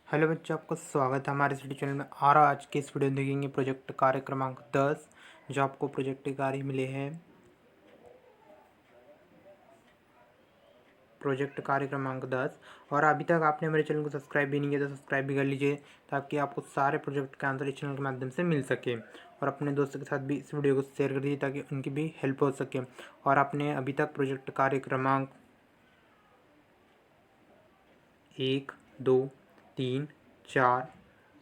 Hello बच्चों, आपका स्वागत है हमारे इस वीडियो चैनल में। और आज के इस वीडियो में देखेंगे प्रोजेक्ट कार्य क्रमांक 10 जो आपको प्रोजेक्ट कार्य मिले हैं। प्रोजेक्ट कार्य क्रमांक 10। और अभी तक आपने मेरे चैनल को सब्सक्राइब भी नहीं किया तो सब्सक्राइब भी कर लीजिए, ताकि आपको सारे प्रोजेक्ट का आंसर इस चैनल के माध्यम से मिल सके। और अपने दोस्तों के साथ भी इस वीडियो को शेयर कर दीजिए, ताकि उनकी भी हेल्प हो सके। और आपने अभी तक प्रोजेक्ट कार्य क्रमांक 1, 2, 3, 4,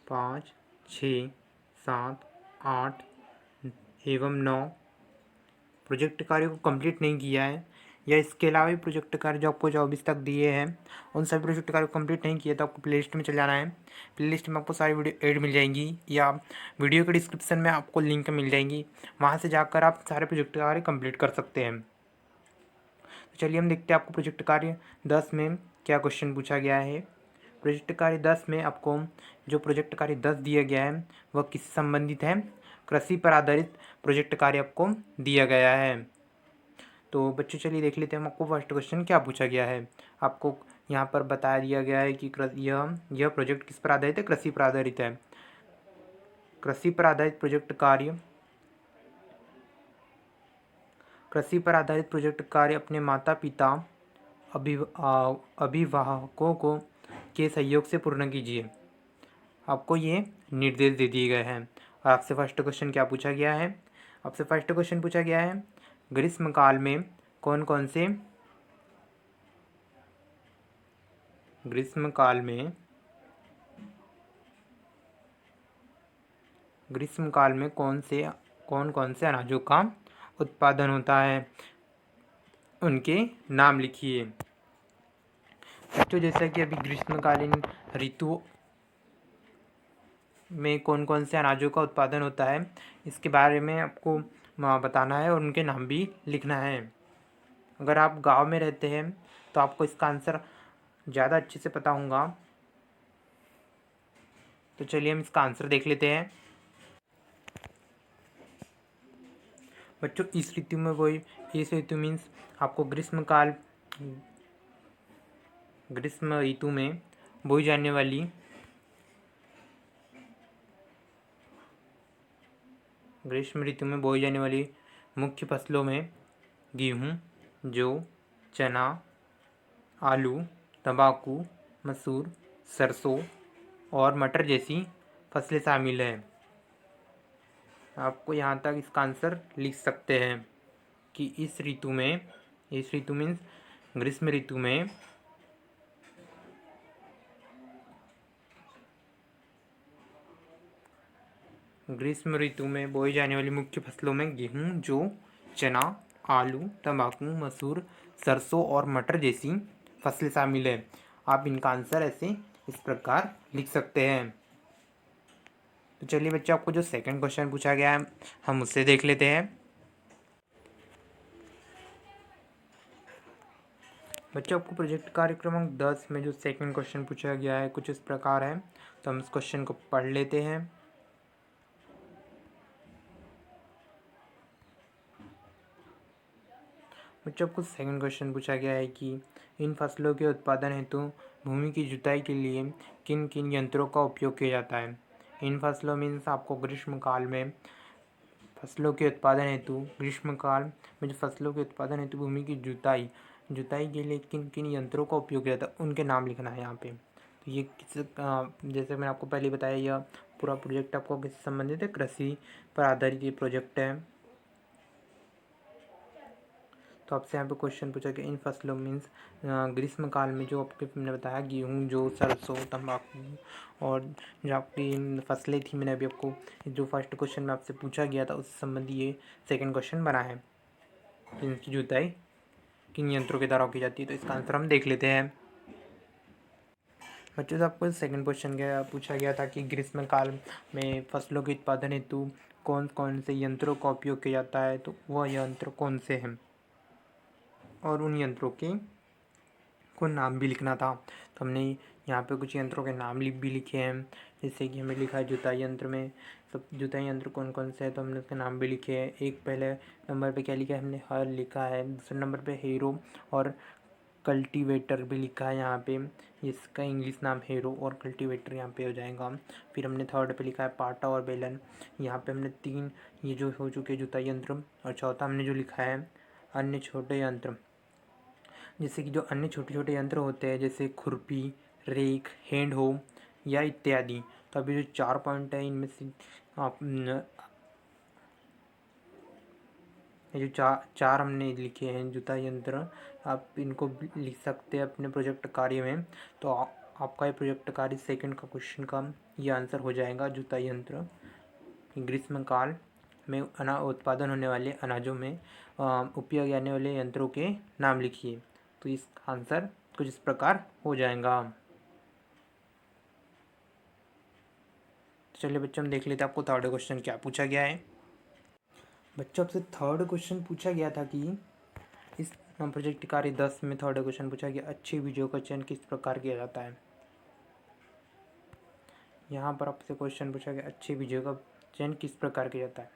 5, 6, 7, 8 एवं 9 प्रोजेक्ट कार्य को कंप्लीट नहीं किया है, या इसके अलावा भी प्रोजेक्ट कार्य जो आपको 24 तक दिए हैं उन सभी प्रोजेक्ट कार्य को कंप्लीट नहीं किया, तो आपको प्लेलिस्ट में चले जाना है। प्लेलिस्ट में आपको सारी वीडियो ऐड मिल जाएंगी, या वीडियो के डिस्क्रिप्शन में आपको लिंक मिल जाएंगी। वहाँ से जाकर आप सारे प्रोजेक्ट कार्य कंप्लीट कर सकते हैं। तो चलिए हम देखते हैं आपको प्रोजेक्ट कार्य 10 में क्या क्वेश्चन पूछा गया है। प्रोजेक्ट कार्य 10 में आपको जो प्रोजेक्ट कार्य 10 दिया गया है वह किससे संबंधित है? कृषि पर आधारित प्रोजेक्ट कार्य आपको दिया गया है। तो बच्चों चलिए देख लेते हैं हम आपको फर्स्ट क्वेश्चन क्या पूछा गया है। आपको यहाँ पर बता दिया गया है कि यह प्रोजेक्ट किस पर आधारित है? कृषि पर आधारित है। कृषि पर आधारित प्रोजेक्ट कार्य कृषि पर आधारित प्रोजेक्ट कार्य अपने माता पिता अभिभावकों को के सहयोग से पूर्ण कीजिए। आपको ये निर्देश दे दिए गए हैं। और आपसे फर्स्ट क्वेश्चन क्या पूछा गया है? आपसे फर्स्ट क्वेश्चन पूछा गया है ग्रीष्मकाल में कौन कौन से ग्रीष्मकाल में कौन कौन से अनाजों का उत्पादन होता है, उनके नाम लिखिए। बच्चों जैसा कि अभी ग्रीष्मकालीन ऋतु में कौन कौन से अनाजों का उत्पादन होता है इसके बारे में आपको बताना है और उनके नाम भी लिखना है। अगर आप गांव में रहते हैं तो आपको इसका आंसर ज़्यादा अच्छे से पता होगा। तो चलिए हम इसका आंसर देख लेते हैं। बच्चों इस ऋतु मीन्स आपको ग्रीष्म ऋतु में बोई जाने वाली मुख्य फसलों में गेहूँ, जौ, चना, आलू, तंबाकू, मसूर, सरसों और मटर जैसी फसलें शामिल हैं। आपको यहाँ तक इसका आंसर लिख सकते हैं कि इस ऋतु मीन्स ग्रीष्म ऋतु में बोई जाने वाली मुख्य फसलों में गेहूँ, जौ, चना, आलू, तंबाकू, मसूर, सरसों और मटर जैसी फसलें शामिल है। आप इनका आंसर ऐसे इस प्रकार लिख सकते हैं। तो चलिए बच्चों, आपको जो सेकंड क्वेश्चन पूछा गया है हम उससे देख लेते हैं। बच्चों आपको प्रोजेक्ट कार्य क्रमांक 10 में जो सेकंड क्वेश्चन पूछा गया है कुछ इस प्रकार है। तो हम इस क्वेश्चन को पढ़ लेते हैं। बच्चों आपको सेकंड क्वेश्चन पूछा गया है कि इन फसलों के उत्पादन हेतु भूमि की जुताई के लिए किन किन यंत्रों का उपयोग किया जाता है। इन फसलों मीन्स आपको ग्रीष्मकाल में फसलों के उत्पादन हेतु भूमि की जुताई के लिए किन किन यंत्रों का उपयोग किया जाता है उनके नाम लिखना है यहाँ पे। तो ये जैसे मैंने आपको पहले बताया, यह पूरा प्रोजेक्ट आपको किससे संबंधित है? कृषि पर आधारित ये प्रोजेक्ट है। तो आपसे यहाँ पे क्वेश्चन पूछा कि इन फसलों मीन्स ग्रीष्मकाल में जो आपके मैंने बताया गेहूँ, जो सरसों, तंबाकू और जो आपकी फसलें थी, मैंने अभी आपको जो फर्स्ट क्वेश्चन में आपसे पूछा गया था उससे संबंधी ये सेकंड क्वेश्चन बना है। तो इनकी जुताई किन यंत्रों के द्वारा की जाती है, तो इसका आंसर हम देख लेते हैं। बच्चों से आपको सेकंड क्वेश्चन पूछा गया था कि ग्रीष्मकाल में फसलों के उत्पादन हेतु कौन कौन से यंत्रों का उपयोग किया जाता है, तो वह यंत्र कौन से हैं और उन यंत्रों के को नाम भी लिखना था। तो हमने यहाँ पे कुछ यंत्रों के नाम भी लिखे हैं। जैसे कि हमें लिखा है जुताई यंत्र में सब जुताई यंत्र कौन कौन से हैं, तो हमने उसके नाम भी लिखे हैं। एक पहले नंबर पे क्या लिखा है हमने? हल लिखा है। दूसरे नंबर पे हीरो और कल्टीवेटर भी लिखा है यहाँ पे, इसका इंग्लिश नाम हेरो और कल्टीवेटर यहाँ पे हो जाएगा। फिर हमने थर्ड पे लिखा है पाटा और बेलन, यहाँ पे हमने 3 ये जो हो चुके जुताई यंत्र। और चौथा हमने जो लिखा है अन्य छोटे यंत्र, जैसे कि जो अन्य छोटे छोटे यंत्र होते हैं जैसे खुरपी, रेक, हैंड हो या इत्यादि। तो अभी जो 4 पॉइंट है इनमें से आप ये जो चार हमने लिखे हैं जुताई यंत्र, आप इनको लिख सकते हैं अपने प्रोजेक्ट कार्य में। तो आपका ये प्रोजेक्ट कार्य सेकंड का क्वेश्चन का ये आंसर हो जाएगा जुताई यंत्र। ग्रीष्मकाल में उत्पादन होने वाले अनाजों में उपयोग आने वाले यंत्रों के नाम लिखिए। तो इस आंसर कुछ इस प्रकार हो जाएगा। चलिए बच्चों हम देख लेते हैं आपको थर्ड क्वेश्चन क्या पूछा गया है। बच्चों आपसे थर्ड क्वेश्चन पूछा गया था कि इस प्रोजेक्ट कार्य 10 में थर्ड क्वेश्चन पूछा गया अच्छी बीजों का चयन किस प्रकार किया जाता है। यहाँ पर आपसे क्वेश्चन पूछा गया अच्छे बीजों का चयन किस प्रकार किया जाता है।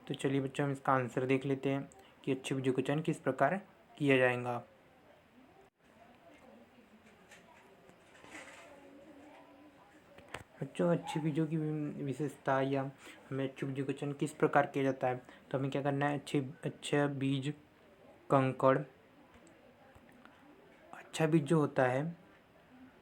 तो चलिए बच्चों हम इसका आंसर देख लेते हैं कि अच्छे बीजों का चयन किस प्रकार किया जाएगा। बच्चों अच्छे बीजों की विशेषता या हमें अच्छे बीजों का चयन किस प्रकार किया जाता है, तो हमें क्या करना है, अच्छा बीज कंकड़, अच्छा बीज जो होता है,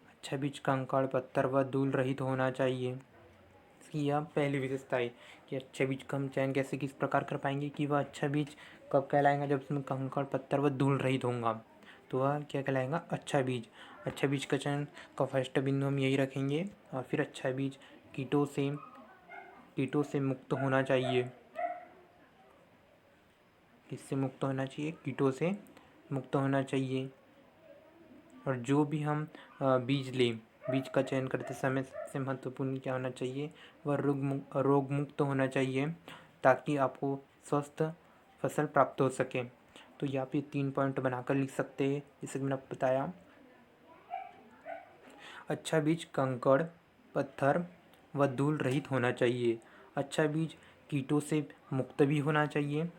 अच्छा बीज कंकड़ पत्थर व धूल रहित होना चाहिए। इसकी यह पहली विशेषता है कि अच्छे बीज का हम चयन कैसे किस प्रकार कर पाएंगे कि वह अच्छा बीज कब कहलाएगा, जब उसमें कंकड़ पत्थर व धूल रहित होगा तो वह क्या कहलाएगा अच्छा बीज। अच्छा बीज का चयन का फर्स्ट बिंदु हम यही रखेंगे। और फिर अच्छा बीज कीटों से मुक्त होना चाहिए। किससे मुक्त होना चाहिए, कीटों से मुक्त होना चाहिए। और जो भी हम बीज लें, बीज का चयन करते समय सबसे महत्वपूर्ण क्या होना चाहिए, वह रोग मुक्त होना चाहिए ताकि आपको स्वस्थ फसल प्राप्त हो सके। तो यहाँ पे 3 पॉइंट बनाकर लिख सकते हैं जैसे कि मैंने आपको बताया। अच्छा बीज कंकड़ पत्थर व धूल रहित होना चाहिए। अच्छा बीज कीटों से मुक्त भी होना चाहिए।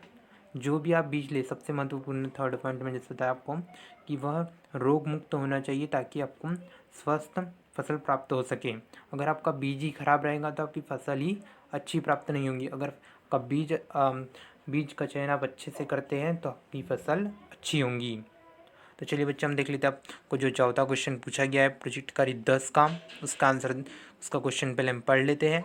जो भी आप बीज ले, सबसे महत्वपूर्ण थर्ड पॉइंट में जैसे बताया आपको कि वह रोग मुक्त होना चाहिए ताकि आपको स्वस्थ फसल प्राप्त हो सके। अगर आपका बीज ही खराब रहेगा तो आपकी फसल ही अच्छी प्राप्त नहीं होगी। अगर आपका बीज का चयन आप अच्छे से करते हैं तो आपकी फसल अच्छी होंगी। तो चलिए बच्चे हम देख लेते हैं आपको जो चौथा क्वेश्चन पूछा गया है प्रोजेक्ट कार्य 10 का, उसका आंसर उसका क्वेश्चन पहले हम पढ़ लेते हैं।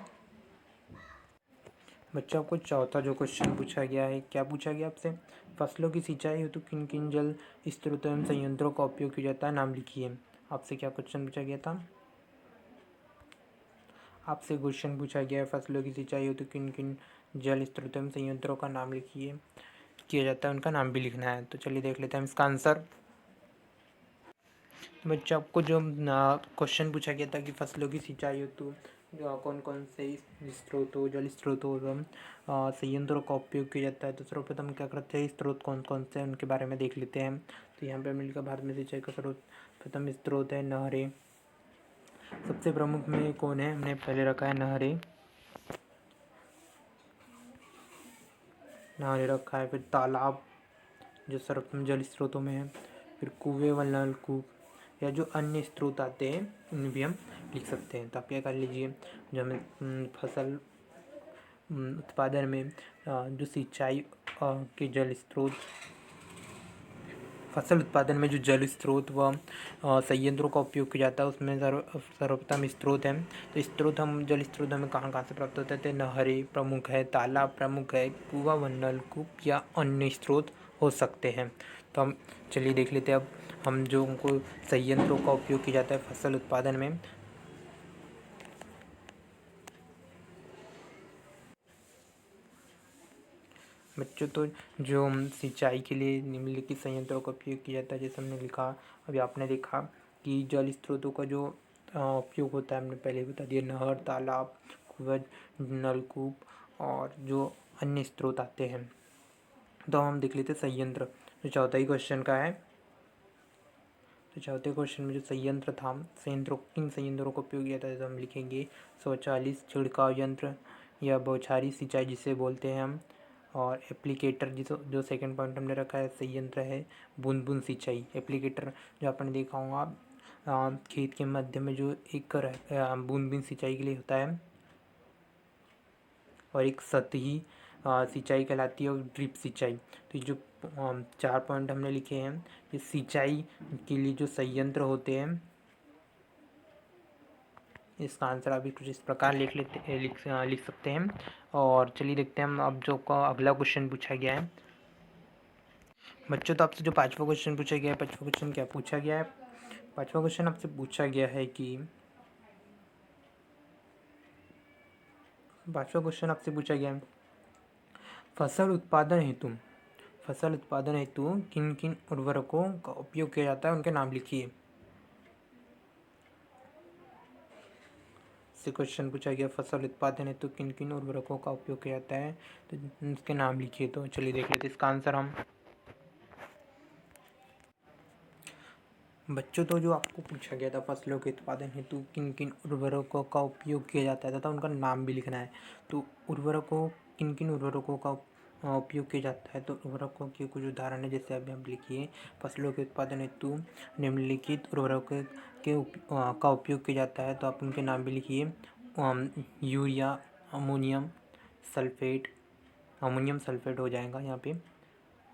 बच्चों आपको चौथा जो क्वेश्चन पूछा गया है, क्या पूछा गया आपसे, फसलों की सिंचाई हेतु किन किन जल स्रोतों एवं संयंत्रों का उपयोग किया जाता है, नाम लिखिए। आपसे क्या क्वेश्चन पूछा गया था, आपसे क्वेश्चन पूछा गया है फसलों की सिंचाई हेतु किन किन जल स्रोतों एवं संयंत्रों का नाम लिखिए, किया जाता है उनका नाम भी लिखना है। तो चलिए देख लेते हैं इसका आंसर। बच्चों आपको जो क्वेश्चन पूछा गया था कि फसलों की सिंचाई हेतु कौन कौन से स्रोतों जल स्रोतों एवं संयंत्रों का उपयोग किया जाता है, तो सर्वप्रथम क्या करते हैं, स्रोत कौन कौन से हैं उनके बारे में देख लेते हैं। तो यहाँ पे हमने लिखा भारत में सिंचाई का सर्वप्रथम स्रोत है नहरें। सबसे प्रमुख में कौन है, हमने पहले रखा है नहरें रखा है। फिर तालाब जो सर्वप्रथम जल स्रोतों में है। फिर कुएं व नलकूप या जो अन्य स्रोत आते हैं उन्हें भी हम लिख सकते हैं। तो आप क्या कर लीजिए, जो हमें फसल उत्पादन में जो सिंचाई के जल स्रोत, फसल उत्पादन में जो जल स्रोत व संयंत्रों का उपयोग किया जाता है उसमें सर्वप्रथम स्रोत है। तो स्रोत हम जल स्रोत हमें कहाँ कहाँ से प्राप्त होते थे, नहरें प्रमुख है, तालाब प्रमुख है, कुआं व नलकूप या अन्य स्रोत हो सकते हैं। तो हम चलिए देख लेते हैं अब हम जो उनको संयंत्रों का उपयोग किया जाता है फसल उत्पादन में। बच्चों तो जो सिंचाई के लिए निम्नलिखित संयंत्रों का उपयोग किया जाता है, जैसे हमने लिखा, अभी आपने देखा कि जल स्रोतों का जो उपयोग होता है हमने पहले बता दिया, नहर, तालाब, कुआं, नलकूप और जो अन्य स्रोत आते हैं। तो हम देख लेते संयंत्र, जो चौथा ही क्वेश्चन का है। तो चौथे क्वेश्चन में जो संयंत्र था, संयंत्रों किन संयंत्रों का उपयोग किया था, तो हम लिखेंगे स्वचालित छिड़काव यंत्र या बौछारी सिंचाई जिसे बोलते हैं हम, और एप्लीकेटर जो सेकंड पॉइंट हमने रखा है संयंत्र है बूंद बूंद सिंचाई। एप्लीकेटर जो आपने देखा होगा खेत के मध्य में जो एक बूंद बूंद सिंचाई के लिए होता है, और एक सतही सिंचाई कहलाती है और ड्रिप सिंचाई। तो ये जो 4 पॉइंट हमने लिखे हैं ये सिंचाई के लिए जो संयंत्र होते हैं, इसका आंसर अभी कुछ इस प्रकार लिख सकते हैं। और चलिए देखते हैं हम अब जो का अगला क्वेश्चन पूछा गया है। बच्चों तो आपसे जो 5वां क्वेश्चन पूछा गया है, 5वां क्वेश्चन क्या पूछा गया है? 5वां क्वेश्चन आपसे पूछा गया है कि 5वां क्वेश्चन आपसे पूछा गया है फसल उत्पादन हेतु किन किन उर्वरकों का उपयोग किया जाता है, उनके नाम लिखिए। से क्वेश्चन पूछा गया फसल उत्पादन हेतु किन किन उर्वरकों का उपयोग किया जाता है, तो उसके नाम लिखिए। तो चलिए देख लेते हैं इसका आंसर हम। बच्चों तो जो आपको पूछा गया था फसलों के उत्पादन हेतु किन किन उर्वरकों का उपयोग किया जाता है तथा उनका नाम भी लिखना है। तो किन किन उर्वरकों का उपयोग किया जाता है, तो उर्वरकों के कुछ उदाहरण है, जैसे अभी आप लिखिए फसलों के उत्पादन हेतु निम्नलिखित उर्वरकों का उपयोग किया जाता है, तो आप उनके नाम भी लिखिए। यूरिया, अमोनियम सल्फेट हो जाएगा यहाँ पे,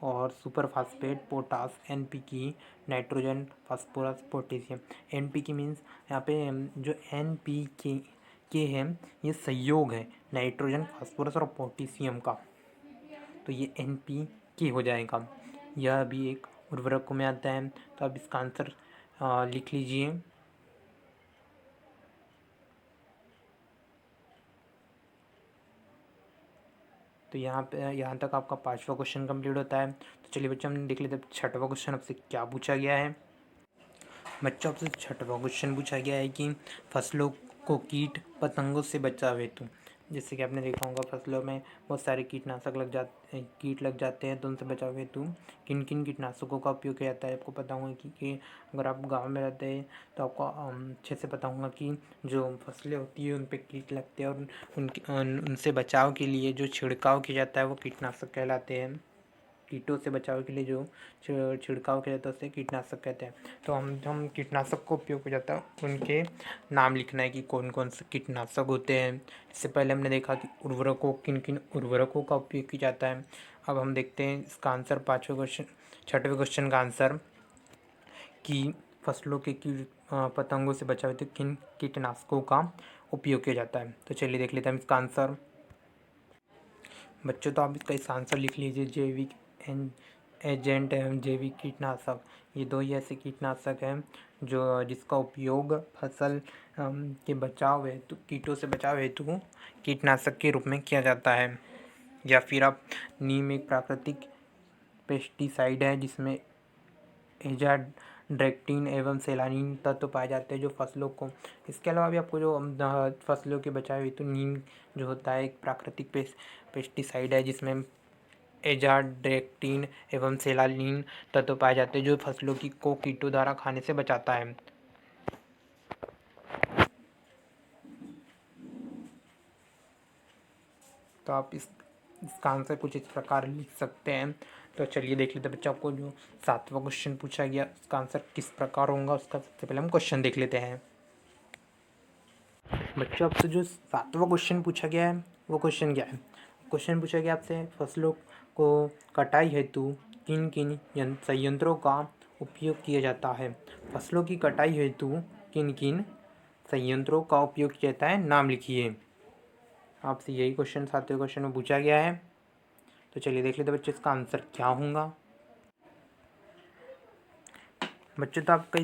और super phosphate, potash, NPK, nitrogen, phosphorus, potassium. NPK means यहाँ पे जो एनपीके है ये संयोग है नाइट्रोजन, फास्फोरस और पोटेशियम का, तो ये एनपीके हो जाएगा। यह भी एक उर्वरक में आता है, तो अब इसका आंसर लिख लीजिए। तो यहाँ तक आपका 5वां क्वेश्चन कंप्लीट होता है। तो चलिए बच्चों हम देख लेते हैं 6वां क्वेश्चन आपसे क्या पूछा गया है। बच्चों आपसे 6वां क्वेश्चन पूछा गया है कि फसलों को कीट पतंगों से बचाव हेतु, जैसे कि आपने देखा होगा फसलों में बहुत सारे कीट लग जाते हैं, तो उनसे बचाव हेतु किन किन कीटनाशकों का उपयोग किया जाता है। आपको पता होगा कि अगर आप गांव में रहते हैं तो आपको अच्छे से पता होगा कि जो फसलें होती है उन पर कीट लगते हैं, और उनसे बचाव के लिए जो छिड़काव किया जाता है वो कीटनाशक कहलाते हैं। कीटों से बचाव के लिए जो छिड़काव किया जाता है उसे कीटनाशक कहते हैं। तो हम कीटनाशक को उपयोग किया जाता है उनके नाम लिखना है कि कौन कौन से कीटनाशक होते हैं। इससे पहले हमने देखा कि किन किन उर्वरकों का उपयोग किया जाता है। अब हम देखते हैं इसका आंसर 6वें क्वेश्चन का आंसर कि फसलों के कीट पतंगों से बचाव हेतु किन कीटनाशकों का उपयोग किया जाता है। तो चलिए देख लेते हैं इसका आंसर। बच्चों तो आप इसका आंसर लिख लीजिए। जैविक एजेंट एवं जैविक कीटनाशक, ये दो ही ऐसे कीटनाशक हैं जिसका उपयोग फसल के बचाव हेतु कीटों से बचाव हेतु कीटनाशक के रूप में किया जाता है। या फिर आप नीम एक प्राकृतिक पेस्टिसाइड है जिसमें एजाड्रेक्टिन एवं सेलानिन तत्व पाए जाते हैं जो फसलों को। इसके अलावा भी आपको जो फसलों के बचाव हेतु नीम जो होता है एक प्राकृतिक पेस्टिसाइड है जिसमें एजाड्रेक्टिन एवं सेलानिन तत्व पाए जाते हैं जो फसलों को कीटों द्वारा खाने से बचाता है। तो आप इसका आंसर कुछ इस प्रकार लिख सकते हैं। तो चलिए देख लेते हैं बच्चों, आपको जो 7वां क्वेश्चन पूछा गया उसका आंसर किस प्रकार होगा उसका सबसे पहले हम क्वेश्चन देख लेते हैं। बच्चों आपसे जो 7वां क्वेश्चन पूछा गया है वो क्वेश्चन क्या है? क्वेश्चन पूछा गया आपसे फसलों को कटाई हेतु किन किन संयंत्रों का उपयोग किया जाता है। फसलों की कटाई हेतु किन किन संयंत्रों का उपयोग किया जाता है, नाम लिखिए। आपसे यही क्वेश्चन 7वें क्वेश्चन में पूछा गया है। तो चलिए देख लेते हैं बच्चों इसका आंसर क्या होगा। बच्चों तो आपका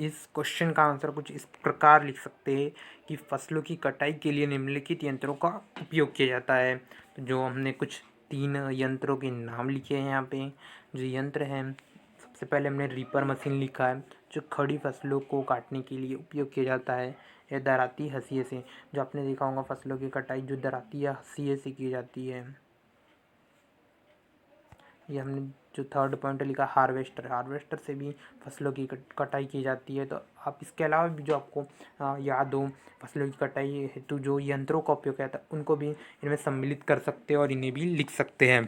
इस क्वेश्चन का आंसर कुछ इस प्रकार लिख सकते हैं कि फसलों की कटाई के लिए निम्नलिखित यंत्रों का उपयोग किया जाता है। तो जो हमने कुछ 3 यंत्रों के नाम लिखे हैं यहाँ पे। जो यंत्र हैं, सबसे पहले हमने रीपर मशीन लिखा है जो खड़ी फसलों को काटने के लिए उपयोग किया जाता है। यह दराती हंसिए से, जो आपने देखा होगा फसलों की कटाई जो दराती या हंसिए से की जाती है। ये हमने जो थर्ड पॉइंट लिखा हार्वेस्टर, हार्वेस्टर से भी फसलों की कटाई की जाती है। तो आप इसके अलावा भी जो आपको याद हो फसलों की कटाई हेतु जो यंत्रों का उपयोग किया था उनको भी इनमें सम्मिलित कर सकते हैं और इन्हें भी लिख सकते हैं।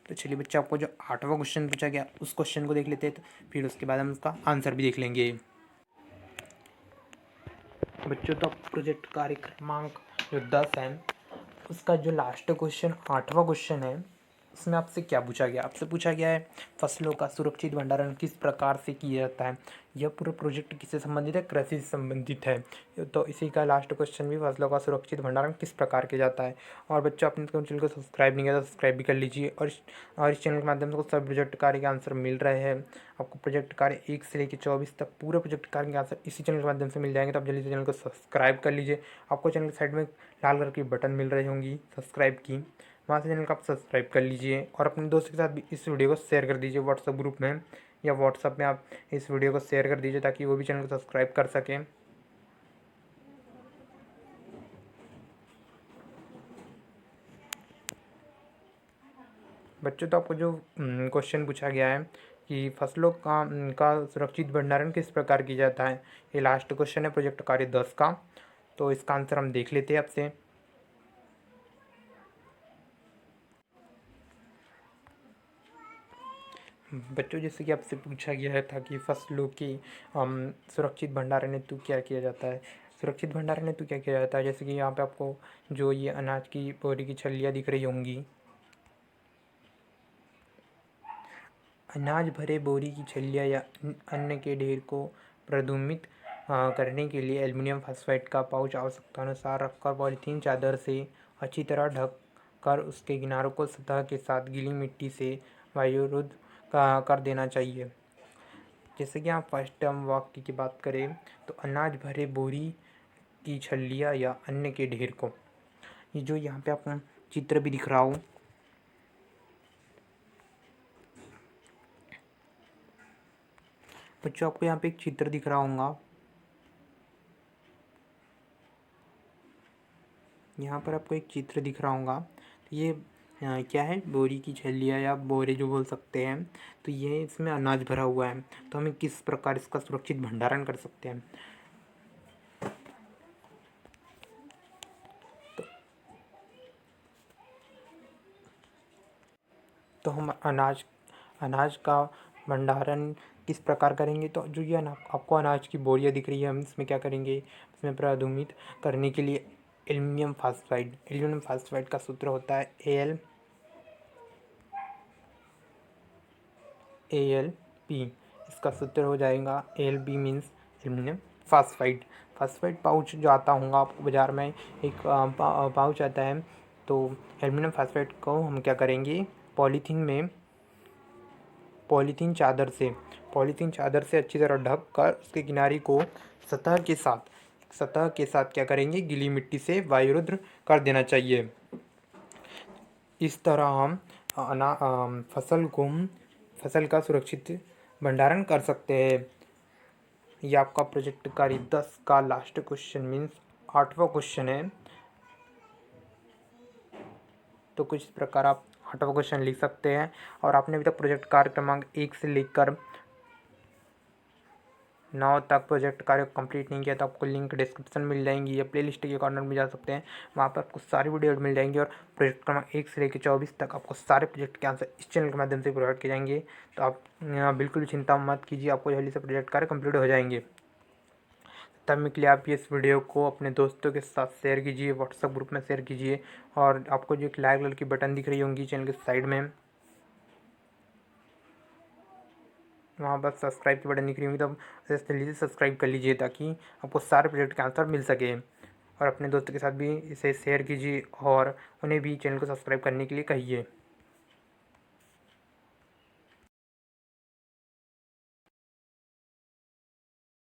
तो चलिए बच्चे, आपको जो 8वां क्वेश्चन पूछा गया उस क्वेश्चन को देख लेते हैं, तो फिर उसके बाद हम उसका आंसर भी देख लेंगे। बच्चों, तो प्रोजेक्ट कार्य क्रमांक जो 10 है उसका जो लास्ट क्वेश्चन 8वां क्वेश्चन है उसमें आपसे क्या पूछा गया, आपसे पूछा गया है फसलों का सुरक्षित भंडारण किस प्रकार से किया जाता है। यह पूरा प्रोजेक्ट किससे संबंधित है, कृषि से संबंधित है। तो इसी का लास्ट क्वेश्चन भी फसलों का सुरक्षित भंडारण किस प्रकार किया जाता है। और बच्चों, आपने चैनल को सब्सक्राइब नहीं किया तो सब्सक्राइब भी कर लीजिए। और इस चैनल के माध्यम से सब प्रोजेक्ट कार्य के आंसर मिल रहे हैं आपको। प्रोजेक्ट कार्य 1 से लेकर 24 तक पूरे प्रोजेक्ट कार्य के आंसर इसी चैनल के माध्यम से मिल जाएंगे। तो आप जल्दी से चैनल को सब्सक्राइब कर लीजिए। आपको चैनल की साइड में लाल कलर की बटन मिल रही होंगी सब्सक्राइब की, वहाँ से चैनल को आप सब्सक्राइब कर लीजिए। और अपने दोस्त के साथ भी इस वीडियो को शेयर कर दीजिए व्हाट्सएप ग्रुप में या व्हाट्सएप में आप इस वीडियो को शेयर कर दीजिए ताकि वो भी चैनल को सब्सक्राइब कर सकें। बच्चों, तो आपको जो क्वेश्चन पूछा गया है कि फसलों का सुरक्षित भंडारण किस प्रकार किया जाता है, ये लास्ट क्वेश्चन है प्रोजेक्ट कार्य 10 का। तो इसका आंसर हम देख लेते हैं आपसे। बच्चों, जैसे कि आपसे पूछा गया था कि फसलों की सुरक्षित भंडारण हेतु क्या किया जाता है। सुरक्षित भंडारण हेतु क्या किया जाता है, जैसे कि यहाँ पे आपको जो ये अनाज की बोरी की छलियाँ दिख रही होंगी, अनाज भरे बोरी की छलियाँ या अन्न के ढेर को प्रदूषित करने के लिए एल्युमिनियम फॉस्फेट का पाउच आवश्यकतानुसार रखकर पॉलीथीन चादर से अच्छी तरह ढक कर उसके किनारों को सतह के साथ गीली मिट्टी से वायुरुद्ध कर देना चाहिए। जैसे कि आप फर्स्ट टर्म वाक्य की बात करें तो अनाज भरे बोरी की छलियाँ या अन्न के ढेर को, ये जो यहाँ पे आपको चित्र भी दिख रहा हो, बच्चों आपको यहाँ पे एक चित्र दिख रहा होगा, यहाँ पर आपको एक चित्र दिख रहा होगा। तो ये क्या है, बोरी की छलियाँ या बोरे जो बोल सकते हैं। तो ये इसमें अनाज भरा हुआ है, तो हमें किस प्रकार इसका सुरक्षित भंडारण कर सकते हैं। तो हम अनाज का भंडारण किस प्रकार करेंगे। तो जो ये आपको अनाज की बोरियाँ दिख रही है, हम इसमें क्या करेंगे, इसमें प्रदूषित करने के लिए एल्युमिनियम फास्फाइड का सूत्र होता है AlP। इसका सूत्र हो जाएगा AlP means aluminium phosphide. Phosphide pouch जो आता होगा आपको बाज़ार में, एक पाउच आता है। तो एल्युमिनियम फास्फाइड को हम क्या करेंगे, पॉलीथीन चादर से अच्छी तरह ढक कर उसके किनारे को सतह के साथ क्या करेंगे, गीली मिट्टी से वायुरुद्ध कर देना चाहिए। इस तरह हम फसल का सुरक्षित भंडारण कर सकते हैं। ये आपका प्रोजेक्ट कार्य 10 का लास्ट क्वेश्चन मीन्स 8वां क्वेश्चन है। तो कुछ इस प्रकार आप 8वां क्वेश्चन लिख सकते हैं। और आपने अभी तक प्रोजेक्ट कार्य क्रमांक 1 से लेकर 9 तक प्रोजेक्ट कार्य कंप्लीट नहीं किया तो आपको लिंक डिस्क्रिप्शन मिल जाएंगी या प्लेलिस्ट के कॉर्नर में जा सकते हैं, वहाँ पर आपको सारी वीडियो मिल जाएंगी। और प्रोजेक्ट क्रमांक 1 से लेकर 24 तक आपको सारे प्रोजेक्ट के आंसर इस चैनल के माध्यम से प्रोवाइड किए जाएंगे। तो आप बिल्कुल भी चिंता मत कीजिए, आपको जल्दी से प्रोजेक्ट कार्य कंप्लीट हो जाएंगे। तब के लिए आप इस वीडियो को अपने दोस्तों के साथ शेयर कीजिए, व्हाट्सएप ग्रुप में शेयर कीजिए। और आपको जो एक लाल कलर की बटन दिख रही होंगी चैनल के साइड में, वहाँ पर सब्सक्राइब की बटन दिख रही होगी, तो जल्दी से सब्सक्राइब कर लीजिए ताकि आपको सारे प्रोजेक्ट के आंसर मिल सके। और अपने दोस्तों के साथ भी इसे शेयर कीजिए और उन्हें भी चैनल को सब्सक्राइब करने के लिए कहिए।